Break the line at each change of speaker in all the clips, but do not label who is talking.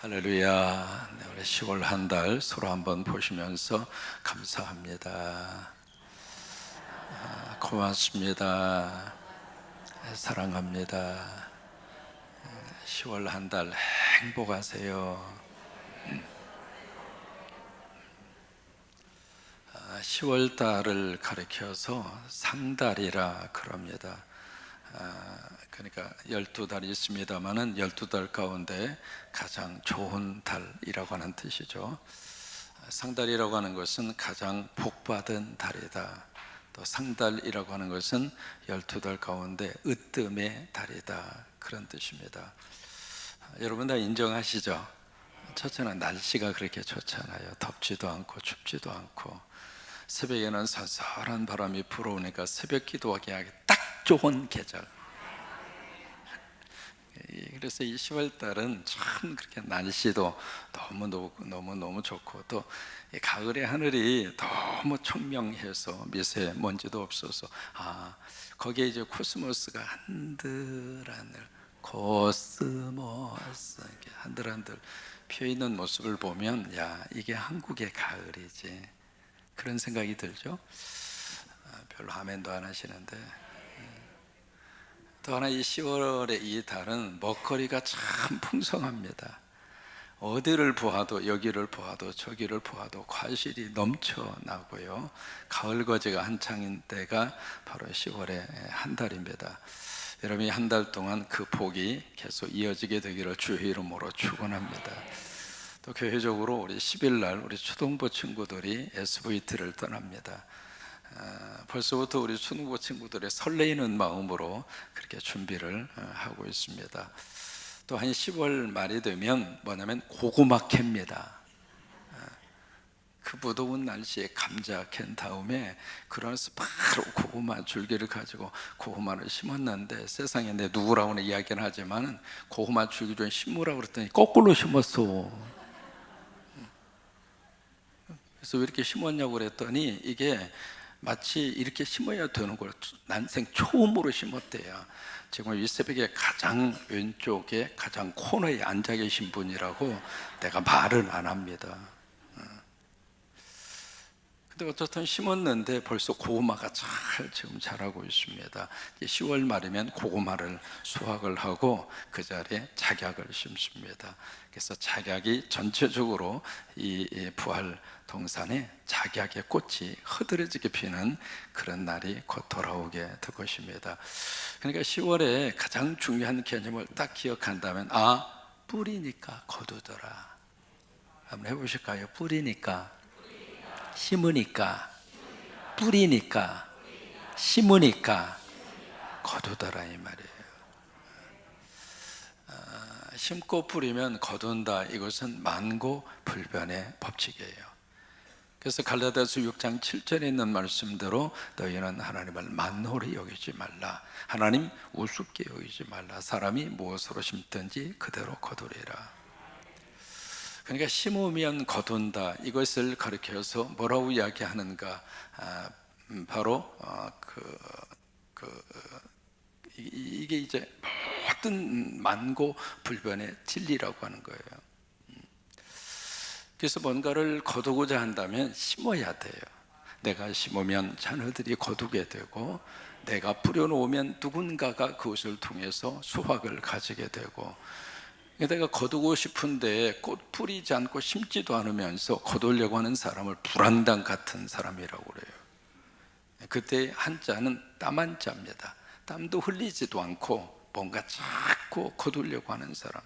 할렐루야. 네, 우리 10월 한 달 서로 한번 보시면서 감사합니다. 고맙습니다. 사랑합니다. 10월 한 달 행복하세요. 10월 달을 가리켜서 상달이라 그럽니다. 그러니까 12달이 있습니다만은 12달 가운데 가장 좋은 달이라고 하는 뜻이죠. 상달이라고 하는 것은 가장 복받은 달이다. 또 상달이라고 하는 것은 12달 가운데 으뜸의 달이다, 그런 뜻입니다. 여러분 다 인정하시죠? 첫째는 날씨가 그렇게 좋잖아요. 덥지도 않고 춥지도 않고, 새벽에는 선선한 바람이 불어오니까 새벽 기도하기 딱 좋은 계절. 그래서 이 10월 달은 참 그렇게 날씨도 너무 좋고, 또 가을의 하늘이 너무 청명해서 미세먼지도 없어서, 거기에 이제 코스모스가 한들한들, 코스모스 이렇게 한들한들 피어 있는 모습을 보면, 야, 이게 한국의 가을이지, 그런 생각이 들죠. 별로 아멘도 안 하시는데, 또 하나 이 10월의 이 달은 먹거리가 참 풍성합니다. 어디를 보아도, 여기를 보아도 저기를 보아도 과실이 넘쳐나고요. 가을 거지가 한창인 때가 바로 10월의 한 달입니다. 여러분이 한 달 동안 그 복이 계속 이어지게 되기를 주의 이름으로 축원합니다. 또 교회적으로 우리 10일 날 우리 초등부 친구들이 SVT를 떠납니다. 벌써부터 우리 초등부 친구들의 설레이는 마음으로 그렇게 준비를 하고 있습니다. 또 한 10월 말이 되면 뭐냐면 고구마 캡니다. 그 무더운 날씨에 감자 캔 다음에, 그러면서 바로 고구마 줄기를 가지고 고구마를 심었는데, 세상에 내 누구라고는 이야기는 하지만 고구마 줄기 좀 심으라고 그랬더니 거꾸로 심었어. 그래서 왜 이렇게 심었냐고 그랬더니, 이게 마치 이렇게 심어야 되는 걸 난생 처음으로 심었대요. 지금 이 새벽에 가장 왼쪽에 가장 코너에 앉아 계신 분이라고 내가 말은 안 합니다. 근데 어쨌든 심었는데 벌써 고구마가 잘 지금 자라고 있습니다. 10월 말이면 고구마를 수확을 하고 그 자리에 작약을 심습니다. 그래서 작약이 전체적으로 이 부활 동산에 작약의 꽃이 흐드러지게 피는 그런 날이 곧 돌아오게 될 것입니다. 그러니까 10월에 가장 중요한 개념을 딱 기억한다면, 뿌리니까 거두더라. 한번 해보실까요? 뿌리니까, 심으니까, 뿌리니까, 심으니까 거두더라, 이 말이에요. 심고 뿌리면 거둔다, 이것은 만고불변의 법칙이에요. 그래서 갈라디아서 6장 7절에 있는 말씀대로 너희는 하나님을 만홀히 여기지 말라, 하나님 우습게 여기지 말라, 사람이 무엇으로 심든지 그대로 거두리라. 그러니까 심으면 거둔다, 이것을 가리켜서 뭐라고 이야기하는가? 바로 이게 이제 모든 만고불변의 진리라고 하는 거예요. 그래서 뭔가를 거두고자 한다면 심어야 돼요. 내가 심으면 자녀들이 거두게 되고, 내가 뿌려놓으면 누군가가 그것을 통해서 수확을 가지게 되고, 내가 거두고 싶은데 꽃 뿌리지 않고 심지도 않으면서 거두려고 하는 사람을 불안당 같은 사람이라고 그래요. 그때 한자는 땀 한자입니다. 땀도 흘리지도 않고 뭔가 자꾸 거두려고 하는 사람.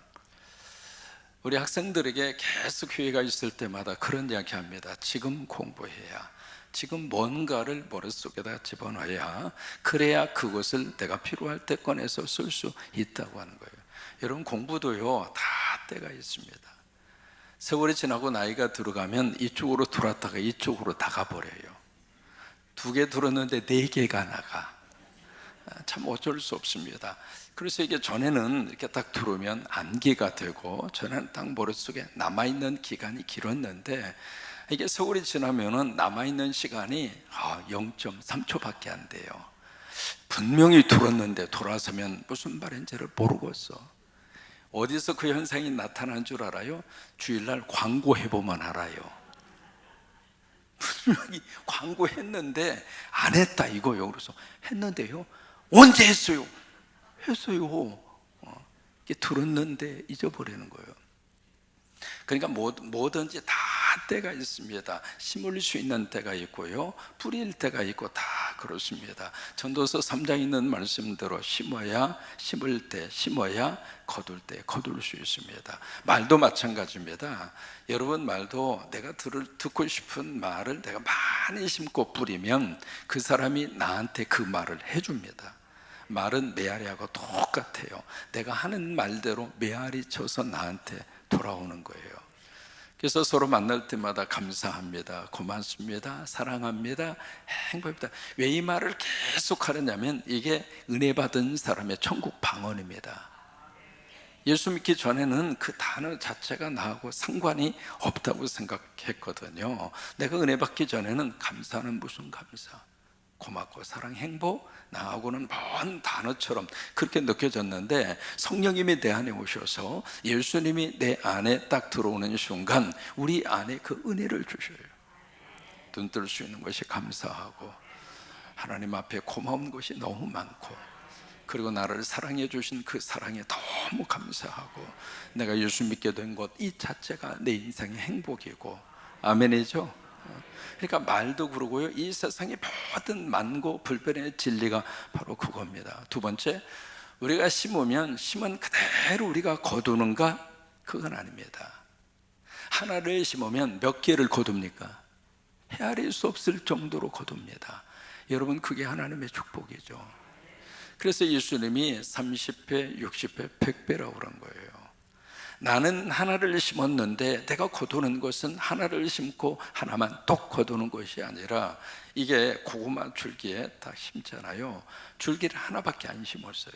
우리 학생들에게 계속 기회가 있을 때마다 그런 이야기 합니다. 지금 공부해야, 지금 뭔가를 머릿속에다 집어넣어야, 그래야 그것을 내가 필요할 때 꺼내서 쓸 수 있다고 하는 거예요. 여러분, 공부도요, 다 때가 있습니다. 세월이 지나고 나이가 들어가면 이쪽으로 돌았다가 이쪽으로 나가버려요. 2개 들었는데 4개가 나가. 참 어쩔 수 없습니다. 그래서 이게 전에는 이렇게 딱 들어오면 암기가 되고, 전에는 딱 머릿속에 남아있는 기간이 길었는데, 이게 세월이 지나면은 남아있는 시간이 0.3초밖에 안 돼요. 분명히 들었는데 돌아서면 무슨 말인지를 모르겠어. 어디서 그 현상이 나타난 줄 알아요? 주일날 광고해보면 알아요. 분명히 광고했는데 안 했다 이거요. 그래서 했는데요, 언제 했어요? 했어요. 이게 들었는데 잊어버리는 거예요. 그러니까 뭐든지 다 때가 있습니다. 심을 수 있는 때가 있고요, 뿌릴 때가 있고 다 그렇습니다. 전도서 3장에 있는 말씀대로 심을 때 심어야 거둘 때 거둘 수 있습니다. 말도 마찬가지입니다. 여러분, 말도 내가 듣고 싶은 말을 내가 많이 심고 뿌리면 그 사람이 나한테 그 말을 해줍니다. 말은 메아리하고 똑같아요. 내가 하는 말대로 메아리 쳐서 나한테 돌아오는 거예요. 그래서 서로 만날 때마다 감사합니다, 고맙습니다, 사랑합니다, 행복합니다. 왜 이 말을 계속 하느냐면 이게 은혜 받은 사람의 천국 방언입니다. 예수 믿기 전에는 그 단어 자체가 나하고 상관이 없다고 생각했거든요. 내가 은혜 받기 전에는 감사는 무슨 감사, 고맙고 사랑, 행복, 나하고는 먼 단어처럼 그렇게 느껴졌는데, 성령님이 내 안에 오셔서 예수님이 내 안에 딱 들어오는 순간 우리 안에 그 은혜를 주셔요. 눈 뜰 수 있는 것이 감사하고, 하나님 앞에 고마운 것이 너무 많고, 그리고 나를 사랑해 주신 그 사랑에 너무 감사하고, 내가 예수 믿게 된 것 이 자체가 내 인생의 행복이고, 아멘이죠? 그러니까 말도 그러고요, 이 세상의 모든 만고 불변의 진리가 바로 그겁니다. 두 번째, 우리가 심으면 심은 그대로 우리가 거두는가? 그건 아닙니다. 하나를 심으면 몇 개를 거둡니까? 헤아릴 수 없을 정도로 거둡니다. 여러분, 그게 하나님의 축복이죠. 그래서 예수님이 30배, 60배, 100배라고 그런 거예요. 나는 하나를 심었는데 내가 거두는 것은 하나를 심고 하나만 똑 거두는 것이 아니라, 이게 고구마 줄기에 딱 심잖아요. 줄기를 하나밖에 안 심었어요.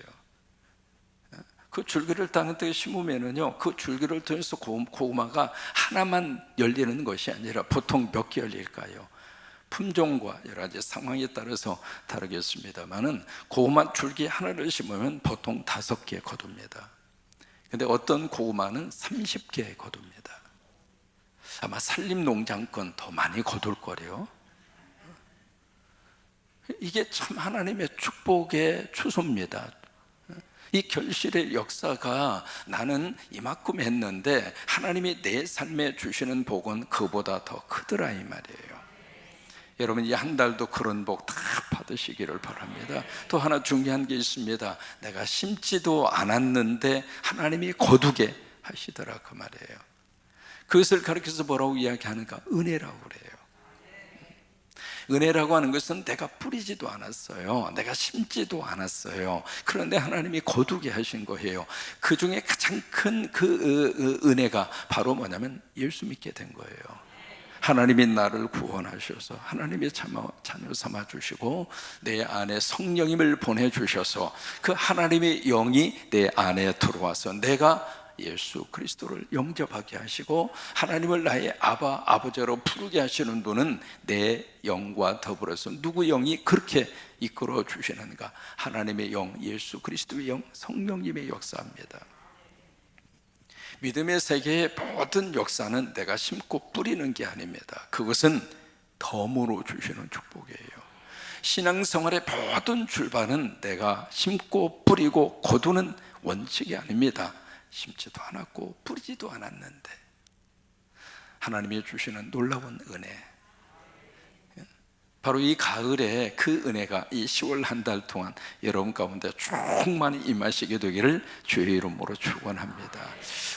그 줄기를 땅에 심으면은요, 그 줄기를 통해서 고구마가 하나만 열리는 것이 아니라 보통 몇 개 열릴까요? 품종과 여러 가지 상황에 따라서 다르겠습니다만은 고구마 줄기 하나를 심으면 보통 5개 거둡니다. 근데 어떤 고구마는 30개 거둡니다. 아마 산림농장권 더 많이 거둘 거래요. 이게 참 하나님의 축복의 추소입니다. 이 결실의 역사가 나는 이만큼 했는데 하나님이 내 삶에 주시는 복은 그보다 더 크더라 이 말이에요. 여러분, 이 한 달도 그런 복 다 받으시기를 바랍니다. 또 하나 중요한 게 있습니다. 내가 심지도 않았는데 하나님이 거두게 하시더라 그 말이에요. 그것을 가르쳐서 뭐라고 이야기하는가? 은혜라고 그래요. 은혜라고 하는 것은 내가 뿌리지도 않았어요, 내가 심지도 않았어요. 그런데 하나님이 거두게 하신 거예요. 그 중에 가장 큰 그 은혜가 바로 뭐냐면 예수 믿게 된 거예요. 하나님이 나를 구원하셔서 하나님의 자녀 삼아 주시고 내 안에 성령님을 보내주셔서 그 하나님의 영이 내 안에 들어와서 내가 예수 그리스도를 영접하게 하시고 하나님을 나의 아버지로 부르게 하시는 분은 내 영과 더불어서 누구 영이 그렇게 이끌어 주시는가? 하나님의 영, 예수 그리스도의 영, 성령님의 역사입니다. 믿음의 세계의 모든 역사는 내가 심고 뿌리는 게 아닙니다. 그것은 덤으로 주시는 축복이에요. 신앙생활의 모든 출발은 내가 심고 뿌리고 거두는 원칙이 아닙니다. 심지도 않았고 뿌리지도 않았는데 하나님이 주시는 놀라운 은혜, 바로 이 가을에 그 은혜가 이 10월 한 달 동안 여러분 가운데 충만히 임하시게 되기를 주의 이름으로 축원합니다.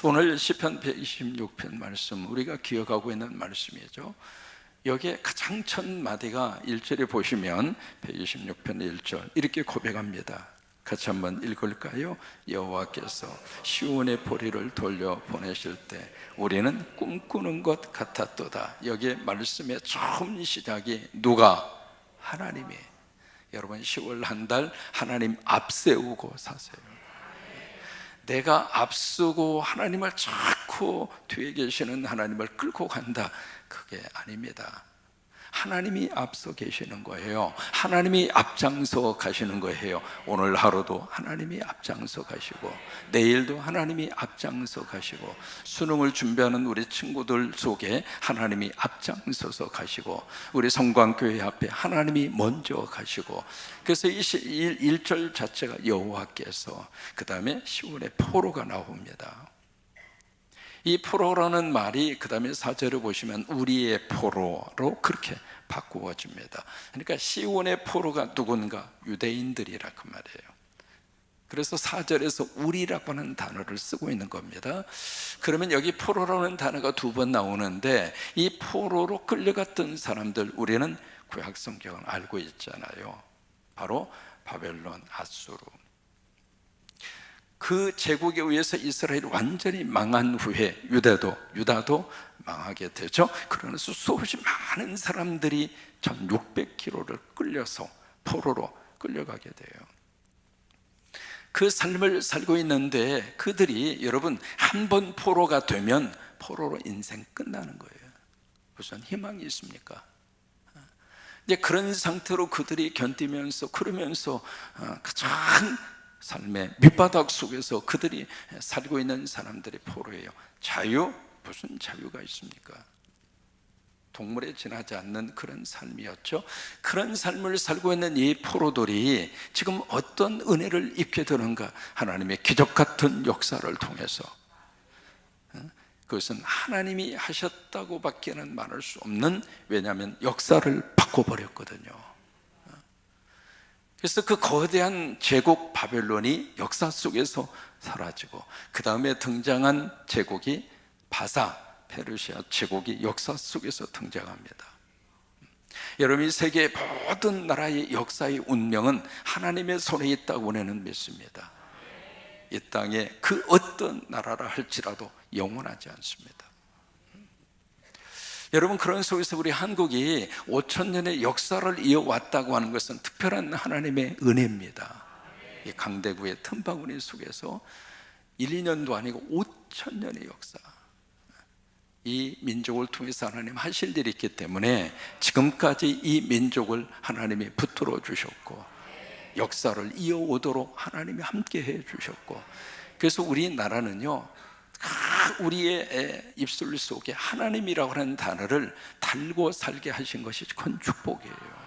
오늘 시편 126편 말씀, 우리가 기억하고 있는 말씀이죠. 여기에 가장 첫 마디가 1절에 보시면 126편 1절 이렇게 고백합니다. 같이 한번 읽을까요? 여호와께서 시온의 보리를 돌려 보내실 때 우리는 꿈꾸는 것 같았도다. 여기에 말씀의 처음 시작이 누가? 하나님이. 여러분, 10월 한 달 하나님 앞세우고 사세요. 내가 앞서고 하나님을 자꾸 뒤에 계시는 하나님을 끌고 간다, 그게 아닙니다. 하나님이 앞서 계시는 거예요. 하나님이 앞장서 가시는 거예요. 오늘 하루도 하나님이 앞장서 가시고, 내일도 하나님이 앞장서 가시고, 수능을 준비하는 우리 친구들 속에 하나님이 앞장서서 가시고, 우리 성광교회 앞에 하나님이 먼저 가시고, 그래서 이 1절 자체가 여호와께서, 그 다음에 시온의 포로가 나옵니다. 이 포로라는 말이 그 다음에 4절을 보시면 우리의 포로로 그렇게 바꾸어집니다. 그러니까 시온의 포로가 누군가? 유대인들이라 그 말이에요. 그래서 4절에서 우리라고 하는 단어를 쓰고 있는 겁니다. 그러면 여기 포로라는 단어가 2번 나오는데, 이 포로로 끌려갔던 사람들, 우리는 구약 성경을 알고 있잖아요. 바로 바벨론, 아수르. 그 제국에 의해서 이스라엘이 완전히 망한 후에 유다도 망하게 되죠. 그러면서 수없이 많은 사람들이 1600km를 끌려서 포로로 끌려가게 돼요. 그 삶을 살고 있는데, 그들이 여러분 한 번 포로가 되면 포로로 인생 끝나는 거예요. 무슨 희망이 있습니까? 이제 그런 상태로 그들이 견디면서, 그러면서 가장 삶의 밑바닥 속에서 그들이 살고 있는 사람들이 포로예요. 자유? 무슨 자유가 있습니까? 동물에 지나지 않는 그런 삶이었죠. 그런 삶을 살고 있는 이 포로들이 지금 어떤 은혜를 입게 되는가? 하나님의 기적 같은 역사를 통해서. 그것은 하나님이 하셨다고 밖에는 말할 수 없는, 왜냐하면 역사를 바꿔버렸거든요. 그래서 그 거대한 제국 바벨론이 역사 속에서 사라지고, 그 다음에 등장한 제국이 바사, 페르시아 제국이 역사 속에서 등장합니다. 여러분, 이 세계의 모든 나라의 역사의 운명은 하나님의 손에 있다고 저는 믿습니다. 이 땅에 그 어떤 나라라 할지라도 영원하지 않습니다. 여러분, 그런 속에서 우리 한국이 5,000년의 역사를 이어왔다고 하는 것은 특별한 하나님의 은혜입니다. 이 강대구의 틈바구니 속에서 1, 2년도 아니고 5,000년의 역사, 이 민족을 통해서 하나님 하실 일이 있기 때문에 지금까지 이 민족을 하나님이 붙들어 주셨고, 역사를 이어오도록 하나님이 함께 해 주셨고, 그래서 우리나라는요, 우리의 입술 속에 하나님이라고 하는 단어를 달고 살게 하신 것이 큰 축복이에요.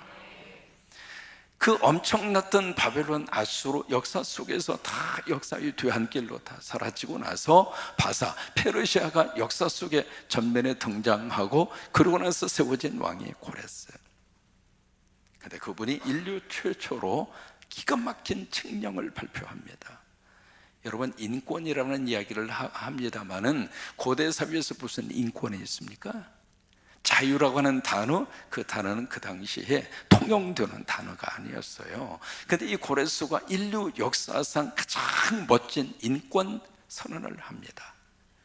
그 엄청났던 바벨론, 아수르 역사 속에서 다 역사의 뒤안길로 다 사라지고 나서 바사, 페르시아가 역사 속에 전면에 등장하고, 그러고 나서 세워진 왕이 고레스. 근데 그분이 인류 최초로 기가 막힌 칙령을 발표합니다. 여러분, 인권이라는 이야기를 합니다마는 고대 사회에서 무슨 인권이 있습니까? 자유라고 하는 단어, 그 단어는 그 당시에 통용되는 단어가 아니었어요. 그런데 이 고레스가 인류 역사상 가장 멋진 인권 선언을 합니다.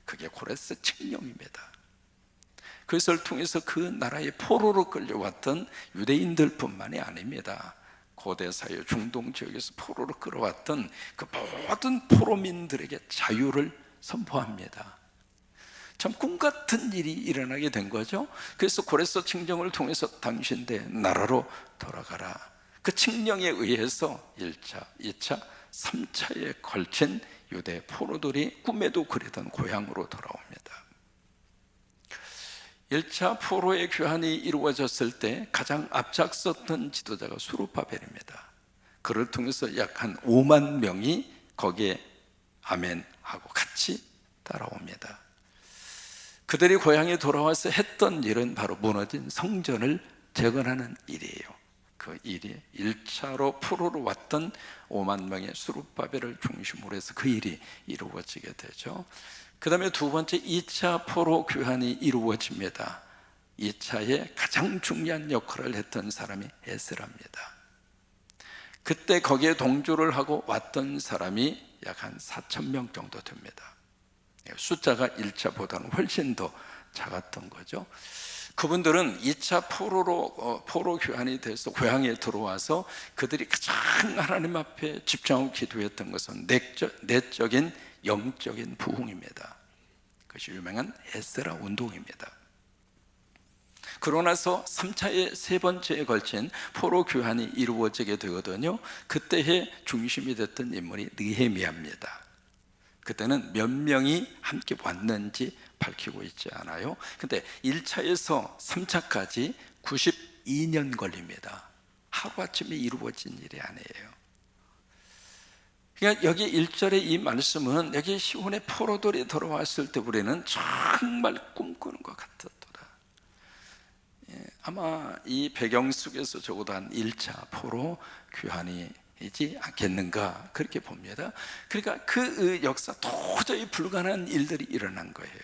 그게 고레스 칙령입니다. 그것을 통해서 그 나라의 포로로 끌려왔던 유대인들 뿐만이 아닙니다. 고대 사회 중동 지역에서 포로로 끌어왔던 그 모든 포로민들에게 자유를 선포합니다. 참 꿈같은 일이 일어나게 된 거죠. 그래서 고레스 칙령을 통해서 당신의 나라로 돌아가라. 그 칙령에 의해서 1차, 2차, 3차에 걸친 유대 포로들이 꿈에도 그리던 고향으로 돌아옵니다. 1차 포로의 교환이 이루어졌을 때 가장 앞장섰던 지도자가 수르바벨입니다. 그를 통해서 약 한 5만 명이 거기에 아멘하고 같이 따라옵니다. 그들이 고향에 돌아와서 했던 일은 바로 무너진 성전을 재건하는 일이에요. 그 일이 1차로 포로로 왔던 5만 명의 수르바벨을 중심으로 해서 그 일이 이루어지게 되죠. 그 다음에 두 번째 2차 포로 교환이 이루어집니다. 2차에 가장 중요한 역할을 했던 사람이 에스라입니다. 그때 거기에 동조를 하고 왔던 사람이 약 한 4,000명 정도 됩니다. 숫자가 1차보다는 훨씬 더 작았던 거죠. 그분들은 2차 포로 교환이 돼서 고향에 들어와서 그들이 가장 하나님 앞에 집중하고 기도했던 것은 내적인 영적인 부흥입니다. 그것이 유명한 에스라 운동입니다. 그러고 나서 3차의 세 번째에 걸친 포로 교환이 이루어지게 되거든요. 그때의 중심이 됐던 인물이 느헤미야입니다. 그때는 몇 명이 함께 왔는지 밝히고 있지 않아요. 근데 1차에서 3차까지 92년 걸립니다. 하루아침에 이루어진 일이 아니에요. 그러니까 여기 1절의 이 말씀은 여기 시온의 포로들이 돌아왔을 때 우리는 정말 꿈꾸는 것 같았더라. 아마 이 배경 속에서 적어도 한 1차 포로 귀환이지 않겠는가 그렇게 봅니다. 그러니까 그 역사 도저히 불가능한 일들이 일어난 거예요.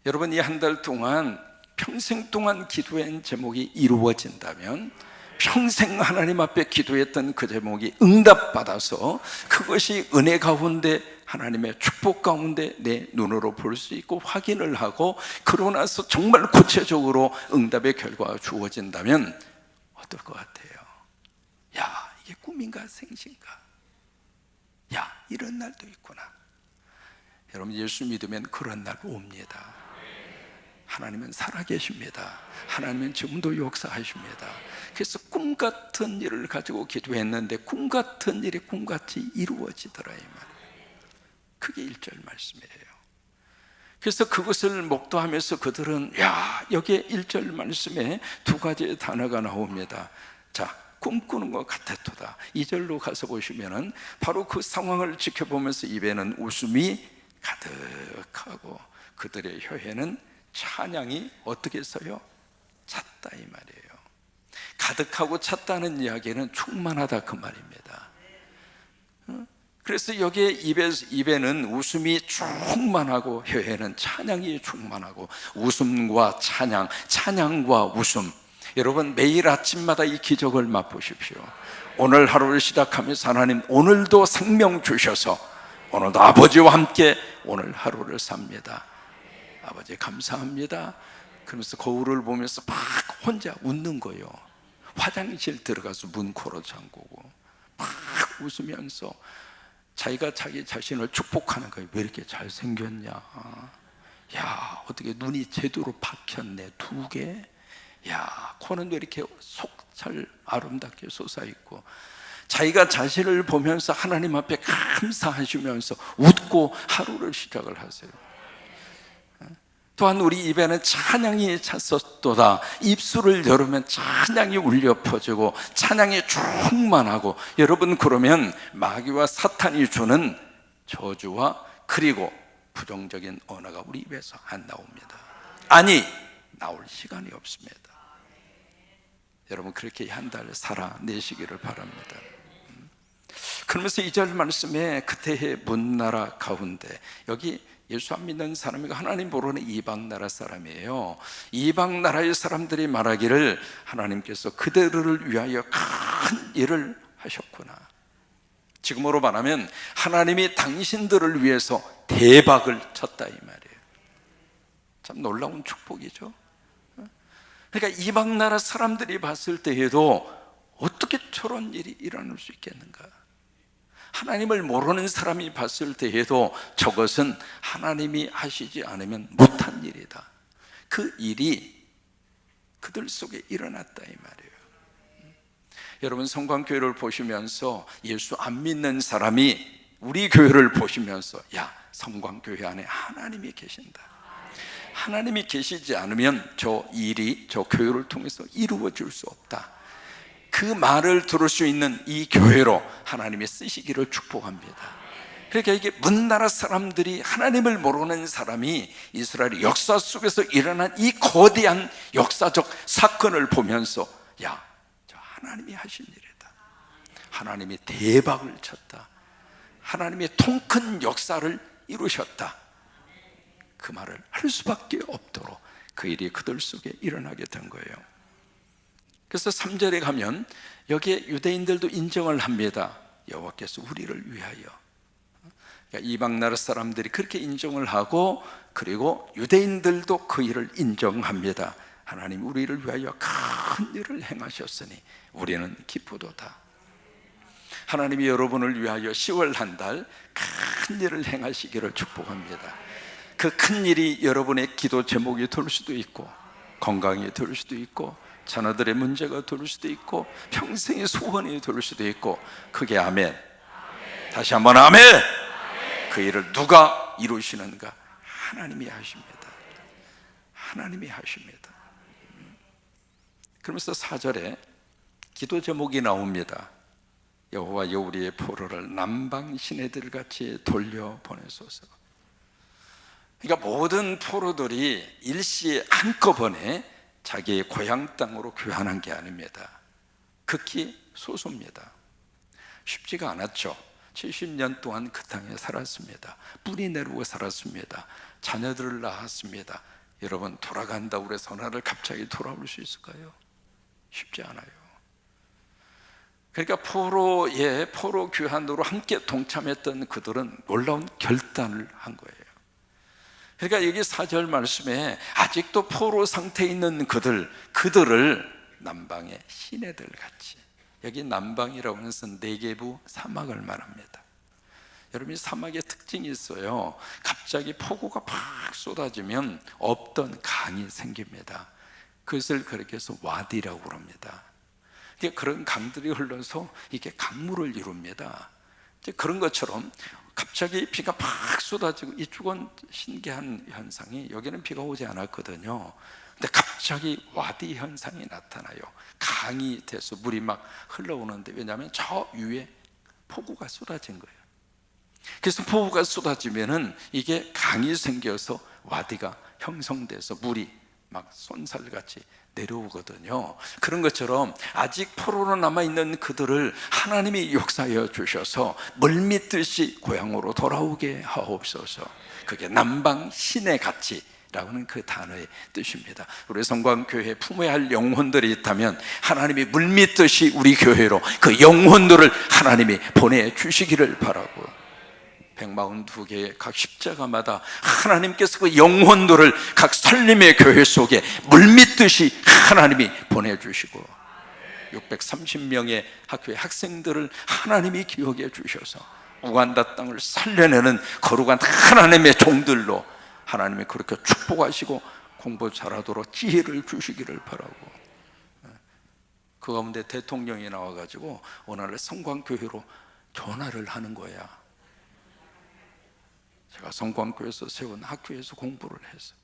여러분, 이 한 달 동안 평생 동안 기도한 제목이 이루어진다면 평생 하나님 앞에 기도했던 그 제목이 응답받아서 그것이 은혜 가운데 하나님의 축복 가운데 내 눈으로 볼 수 있고 확인을 하고 그러고 나서 정말 구체적으로 응답의 결과가 주어진다면 어떨 것 같아요? 야, 이게 꿈인가 생신가? 야, 이런 날도 있구나. 여러분, 예수 믿으면 그런 날 옵니다. 하나님은 살아계십니다. 하나님은 지금도 역사하십니다. 그래서 꿈같은 일을 가지고 기도했는데 꿈같은 일이 꿈같이 이루어지더라 이 말이에요. 그게 1절 말씀이에요. 그래서 그것을 목도하면서 그들은 여기에 1절 말씀에 두 가지의 단어가 나옵니다. 자, 꿈꾸는 것 같았도다. 2절로 가서 보시면은 바로 그 상황을 지켜보면서 입에는 웃음이 가득하고 그들의 혀에는 찬양이 어떻게 해서요? 찼다 이 말이에요. 가득하고 찼다는 이야기는 충만하다 그 말입니다. 그래서 여기에 입에는 웃음이 충만하고 혀에는 찬양이 충만하고 웃음과 찬양, 찬양과 웃음. 여러분, 매일 아침마다 이 기적을 맛보십시오. 오늘 하루를 시작하면서 하나님 오늘도 생명 주셔서 오늘도 아버지와 함께 오늘 하루를 삽니다. 아버지 감사합니다. 그러면서 거울을 보면서 막 혼자 웃는 거예요. 화장실 들어가서 문 코로 잠그고 막 웃으면서 자기가 자기 자신을 축복하는 거예요. 왜 이렇게 잘생겼냐? 야, 어떻게 눈이 제대로 박혔네, 2개. 야, 코는 왜 이렇게 속잘 아름답게 솟아있고. 자기가 자신을 보면서 하나님 앞에 감사하시면서 웃고 하루를 시작을 하세요. 또한 우리 입에는 찬양이 찼었도다. 입술을 열으면 찬양이 울려 퍼지고 찬양이 충만하고. 여러분, 그러면 마귀와 사탄이 주는 저주와 그리고 부정적인 언어가 우리 입에서 안 나옵니다. 아니, 나올 시간이 없습니다. 여러분, 그렇게 한 달 살아내시기를 바랍니다. 그러면서 2절 말씀에 그때의 문나라 가운데, 여기 예수 안 믿는 사람이고 하나님 모르는 이방 나라 사람이에요. 이방 나라의 사람들이 말하기를 하나님께서 그들을 위하여 큰 일을 하셨구나. 지금으로 말하면 하나님이 당신들을 위해서 대박을 쳤다 이 말이에요. 참 놀라운 축복이죠. 그러니까 이방 나라 사람들이 봤을 때에도 어떻게 저런 일이 일어날 수 있겠는가? 하나님을 모르는 사람이 봤을 때에도 저것은 하나님이 하시지 않으면 못한 일이다. 그 일이 그들 속에 일어났다 이 말이에요. 여러분, 성광교회를 보시면서 예수 안 믿는 사람이 우리 교회를 보시면서 야, 성광교회 안에 하나님이 계신다. 하나님이 계시지 않으면 저 일이 저 교회를 통해서 이루어질 수 없다. 그 말을 들을 수 있는 이 교회로 하나님이 쓰시기를 축복합니다. 그러니까 이게 문나라 사람들이, 하나님을 모르는 사람이 이스라엘의 역사 속에서 일어난 이 거대한 역사적 사건을 보면서 야, 저 하나님이 하신 일이다. 하나님이 대박을 쳤다. 하나님의 통큰 역사를 이루셨다. 그 말을 할 수밖에 없도록 그 일이 그들 속에 일어나게 된 거예요. 그래서 3절에 가면 여기에 유대인들도 인정을 합니다. 여호와께서 우리를 위하여. 그러니까 이방 나라 사람들이 그렇게 인정을 하고, 그리고 유대인들도 그 일을 인정합니다. 하나님 우리를 위하여 큰 일을 행하셨으니 우리는 기쁘도다. 하나님이 여러분을 위하여 10월 한 달 큰 일을 행하시기를 축복합니다. 그 큰 일이 여러분의 기도 제목이 될 수도 있고, 건강이 될 수도 있고, 자녀들의 문제가 될 수도 있고, 평생의 소원이 될 수도 있고. 그게 아멘. 다시 한번 아멘. 그 일을 누가 이루시는가? 하나님이 하십니다. 하나님이 하십니다. 그러면서 4절에 기도 제목이 나옵니다. 여호와여 우리의 포로를 남방 시내들같이 돌려보내소서. 그러니까 모든 포로들이 일시에 한꺼번에 자기의 고향 땅으로 귀환한 게 아닙니다. 극히 소수입니다. 쉽지가 않았죠. 70년 동안 그 땅에 살았습니다. 뿌리 내리고 살았습니다. 자녀들을 낳았습니다. 여러분, 돌아간다고 해서 어느 날 갑자기 돌아올 수 있을까요? 쉽지 않아요. 그러니까 포로 귀환으로 함께 동참했던 그들은 놀라운 결단을 한 거예요. 그러니까 여기 4절 말씀에 아직도 포로 상태에 있는 그들을 남방의 시내들 같이, 여기 남방이라고 하는 것은 네게부 사막을 말합니다. 여러분, 이 사막의 특징이 있어요. 갑자기 폭우가 팍 쏟아지면 없던 강이 생깁니다. 그것을 그렇게 해서 와디라고 그럽니다. 그런 강들이 흘러서 이게 강물을 이룹니다. 그런 것처럼 갑자기 비가 팍 쏟아지고, 이쪽은 신기한 현상이, 여기는 비가 오지 않았거든요. 근데 갑자기 와디 현상이 나타나요. 강이 돼서 물이 막 흘러오는데, 왜냐하면 저 위에 폭우가 쏟아진 거예요. 그래서 폭우가 쏟아지면은 이게 강이 생겨서 와디가 형성돼서 물이 막 쏜살같이 내려오거든요. 그런 것처럼 아직 포로로 남아있는 그들을 하나님이 역사하여 주셔서 물밀듯이 고향으로 돌아오게 하옵소서. 그게 남방 시내같이 라고는 그 단어의 뜻입니다. 우리 성광교회에 품어야 할 영혼들이 있다면 하나님이 물밀듯이 우리 교회로 그 영혼들을 하나님이 보내주시기를 바라고, 142개의 각 십자가마다 하나님께서 그 영혼들을 각 살림의 교회 속에 물밀듯이 하나님이 보내주시고, 630명의 학교의 학생들을 하나님이 기억해 주셔서 우간다 땅을 살려내는 거룩한 하나님의 종들로 하나님이 그렇게 축복하시고 공부 잘하도록 지혜를 주시기를 바라고, 그 가운데 대통령이 나와가지고 오늘 성광교회로 전화를 하는 거야. 제가 성광교회에서 세운 학교에서 공부를 해서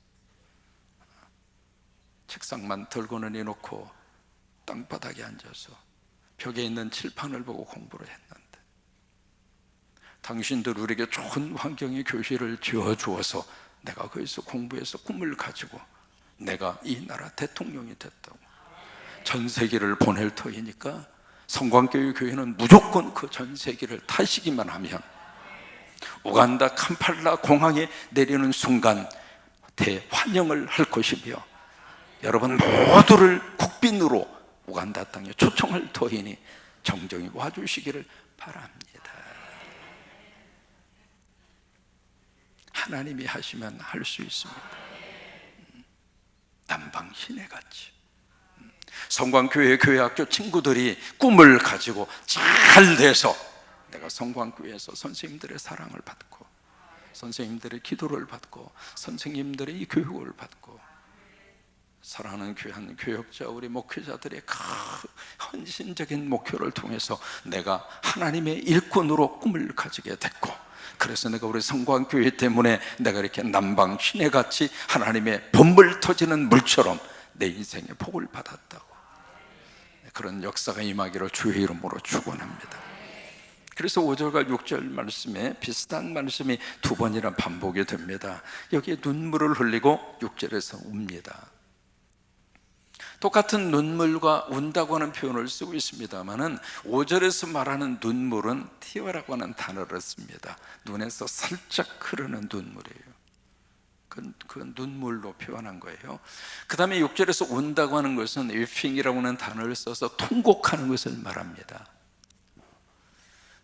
책상만 들고는 해놓고 땅바닥에 앉아서 벽에 있는 칠판을 보고 공부를 했는데, 당신들 우리에게 좋은 환경의 교실을 지어주어서 내가 거기서 공부해서 꿈을 가지고 내가 이 나라 대통령이 됐다고, 전 세계를 보낼 터이니까 성광교회 교회는 무조건 그 전 세계를 타시기만 하면 우간다 캄팔라 공항에 내리는 순간 대환영을 할 것이며, 여러분 모두를 국빈으로 우간다 땅에 초청할 터이니 정정히 와주시기를 바랍니다. 하나님이 하시면 할 수 있습니다. 남방 시내같이 성광교회 교회학교 친구들이 꿈을 가지고 잘 돼서 내가 성광교회에서 선생님들의 사랑을 받고, 선생님들의 기도를 받고, 선생님들의 이 교육을 받고, 사랑하는 귀한 교역자 우리 목회자들의 헌신적인 목표를 통해서 내가 하나님의 일꾼으로 꿈을 가지게 됐고, 그래서 내가 우리 성광교회 때문에 내가 이렇게 남방 시내같이 하나님의 범물 터지는 물처럼 내 인생의 복을 받았다고, 그런 역사가 임하기를 주의 이름으로 축원합니다. 그래서 5절과 6절 말씀에 비슷한 말씀이 두 번이나 반복이 됩니다. 여기에 눈물을 흘리고 6절에서 웁니다. 똑같은 눈물과 운다고 하는 표현을 쓰고 있습니다만은 5절에서 말하는 눈물은 티어라고 하는 단어를 씁니다. 눈에서 살짝 흐르는 눈물이에요. 그 눈물로 표현한 거예요. 그 다음에 6절에서 운다고 하는 것은 weeping이라고 하는 단어를 써서 통곡하는 것을 말합니다.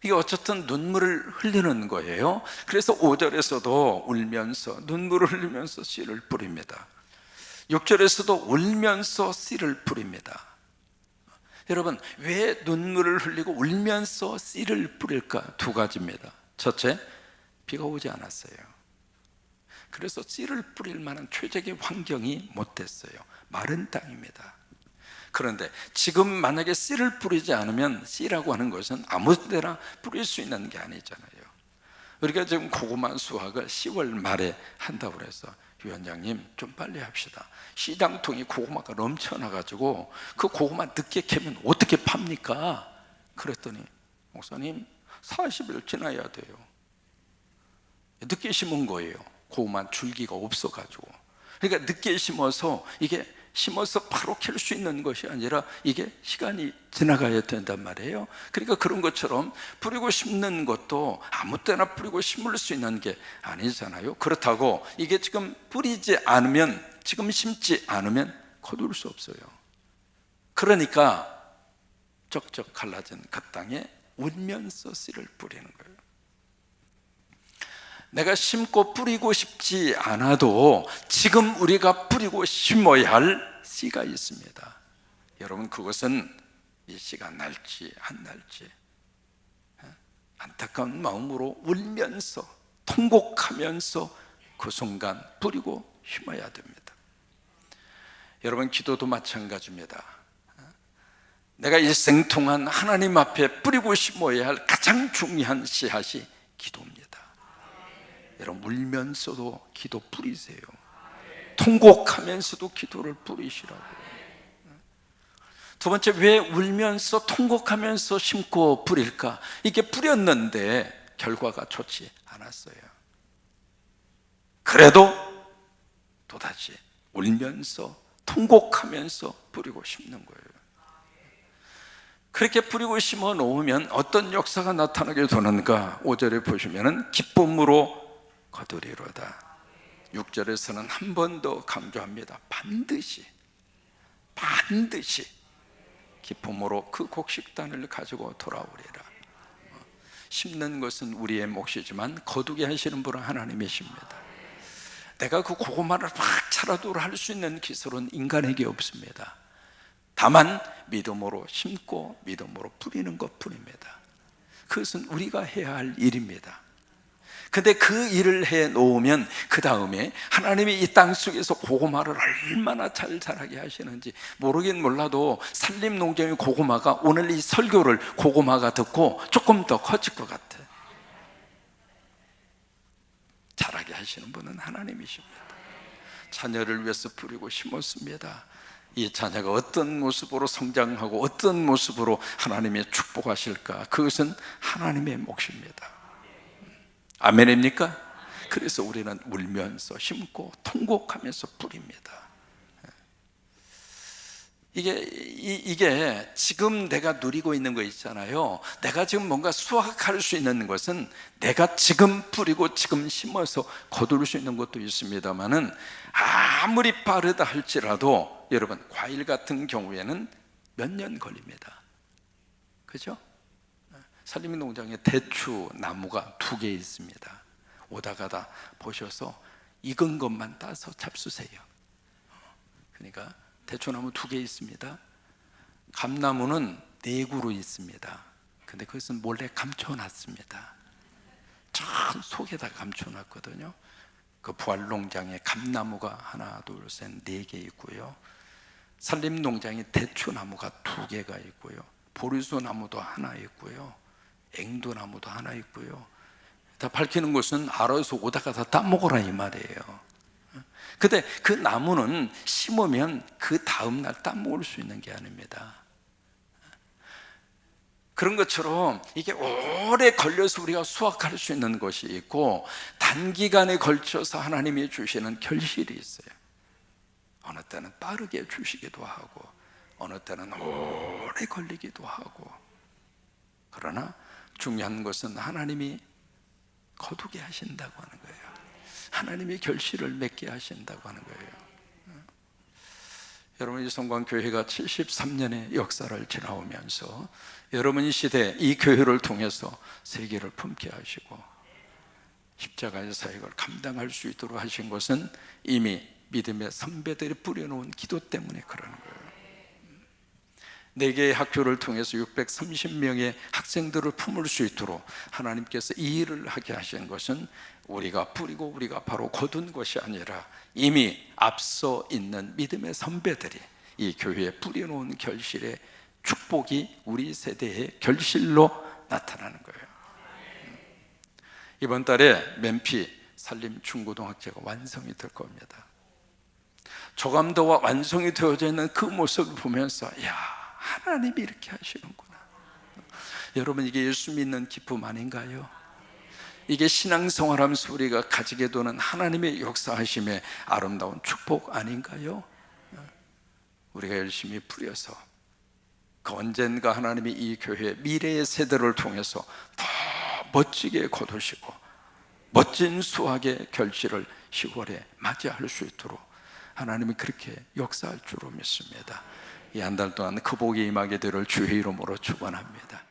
이게 어쨌든 눈물을 흘리는 거예요. 그래서 5절에서도 울면서 눈물을 흘리면서 씨를 뿌립니다. 6절에서도 울면서 씨를 뿌립니다. 여러분, 왜 눈물을 흘리고 울면서 씨를 뿌릴까? 두 가지입니다. 첫째, 비가 오지 않았어요. 그래서 씨를 뿌릴 만한 최적의 환경이 못 됐어요. 마른 땅입니다. 그런데 지금 만약에 씨를 뿌리지 않으면, 씨라고 하는 것은 아무 데나 뿌릴 수 있는 게 아니잖아요. 우리가 지금 고구마 수확을 10월 말에 한다고 그래서 위원장님 좀 빨리 합시다. 시장통이 고구마가 넘쳐나가지고 그 고구마 늦게 캐면 어떻게 팝니까? 그랬더니 목사님 40일 지나야 돼요. 늦게 심은 거예요. 고구마 줄기가 없어가지고. 그러니까 늦게 심어서 이게 심어서 바로 캘 수 있는 것이 아니라 이게 시간이 지나가야 된단 말이에요. 그러니까 그런 것처럼 뿌리고 심는 것도 아무 때나 뿌리고 심을 수 있는 게 아니잖아요. 그렇다고 이게 지금 뿌리지 않으면, 지금 심지 않으면 거둘 수 없어요. 그러니까 쩍쩍 갈라진 그 땅에 울면서 씨를 뿌리는 거예요. 내가 심고 뿌리고 싶지 않아도 지금 우리가 뿌리고 심어야 할 씨가 있습니다. 여러분, 그것은 이 씨가 날지 안 날지 안타까운 마음으로 울면서 통곡하면서 그 순간 뿌리고 심어야 됩니다. 여러분, 기도도 마찬가지입니다. 내가 일생 동안 하나님 앞에 뿌리고 심어야 할 가장 중요한 씨앗이 기도입니다. 여러분, 울면서도 기도 뿌리세요. 통곡하면서도 기도를 뿌리시라고. 두 번째, 왜 울면서 통곡하면서 심고 뿌릴까? 이게 뿌렸는데 결과가 좋지 않았어요. 그래도 또다시 울면서 통곡하면서 뿌리고 심는 거예요. 그렇게 뿌리고 심어 놓으면 어떤 역사가 나타나게 되는가? 5절에 보시면은 기쁨으로 거두리로다. 6절에서는 한 번 더 강조합니다. 반드시 기쁨으로 그 곡식단을 가지고 돌아오리라. 심는 것은 우리의 몫이지만 거두게 하시는 분은 하나님이십니다. 내가 그 고구마를 막 자라도록 할 수 있는 기술은 인간에게 없습니다. 다만 믿음으로 심고 믿음으로 뿌리는 것뿐입니다. 그것은 우리가 해야 할 일입니다. 근데 그 일을 해 놓으면 그 다음에 하나님이 이 땅 속에서 고구마를 얼마나 잘 자라게 하시는지 모르긴 몰라도 산림농장의 고구마가 오늘 이 설교를 고구마가 듣고 조금 더 커질 것 같아. 자라게 하시는 분은 하나님이십니다. 자녀를 위해서 뿌리고 심었습니다. 이 자녀가 어떤 모습으로 성장하고 어떤 모습으로 하나님의 축복하실까, 그것은 하나님의 몫입니다. 아멘입니까? 그래서 우리는 울면서 심고 통곡하면서 뿌립니다. 이게 지금 내가 누리고 있는 거 있잖아요. 내가 지금 뭔가 수확할 수 있는 것은 내가 지금 뿌리고 지금 심어서 거둘 수 있는 것도 있습니다만은, 아무리 빠르다 할지라도 여러분, 과일 같은 경우에는 몇 년 걸립니다. 그죠? 산림농장에 대추 나무가 2개 있습니다. 오다 가다 보셔서 익은 것만 따서 잡수세요. 그러니까 대추나무 2개 있습니다. 감나무는 4그루 있습니다. 근데 그것은 몰래 감춰놨습니다. 저 속에다 감춰놨거든요. 그 부활농장에 감나무가 하나, 둘, 셋, 4개 있고요. 산림농장에 대추나무가 2개가 있고요. 보리수나무도 하나 있고요. 앵두나무도 하나 있고요. 다 밝히는 것은 알아서 오다가 다 따먹어라 이 말이에요. 근데 그 나무는 심으면 그 다음날 따먹을 수 있는 게 아닙니다. 그런 것처럼 이게 오래 걸려서 우리가 수확할 수 있는 것이 있고, 단기간에 걸쳐서 하나님이 주시는 결실이 있어요. 어느 때는 빠르게 주시기도 하고 어느 때는 오래 걸리기도 하고. 그러나 중요한 것은 하나님이 거두게 하신다고 하는 거예요. 하나님이 결실을 맺게 하신다고 하는 거예요. 여러분, 이 성광교회가 73년의 역사를 지나오면서 여러분 시대 이 교회를 통해서 세계를 품게 하시고 십자가의 사역을 감당할 수 있도록 하신 것은 이미 믿음의 선배들이 뿌려놓은 기도 때문에 그러는 거예요. 4개의 학교를 통해서 630명의 학생들을 품을 수 있도록 하나님께서 이 일을 하게 하신 것은 우리가 뿌리고 우리가 바로 거둔 것이 아니라 이미 앞서 있는 믿음의 선배들이 이 교회에 뿌려놓은 결실의 축복이 우리 세대의 결실로 나타나는 거예요. 이번 달에 맨피 산림 중고등학교가 완성이 될 겁니다. 조감도가 완성이 되어져 있는 그 모습을 보면서 야, 하나님이 이렇게 하시는구나. 여러분, 이게 예수 믿는 기쁨 아닌가요? 이게 신앙생활하면서 우리가 가지게 되는 하나님의 역사하심의 아름다운 축복 아닌가요? 우리가 열심히 뿌려서 그 언젠가 하나님이 이 교회 미래의 세대를 통해서 더 멋지게 거두시고 멋진 수확의 결실을 10월에 맞이할 수 있도록 하나님이 그렇게 역사할 줄로 믿습니다. 이 한 달 동안 그 복이 임하게 되를 주의 이름으로 축원합니다.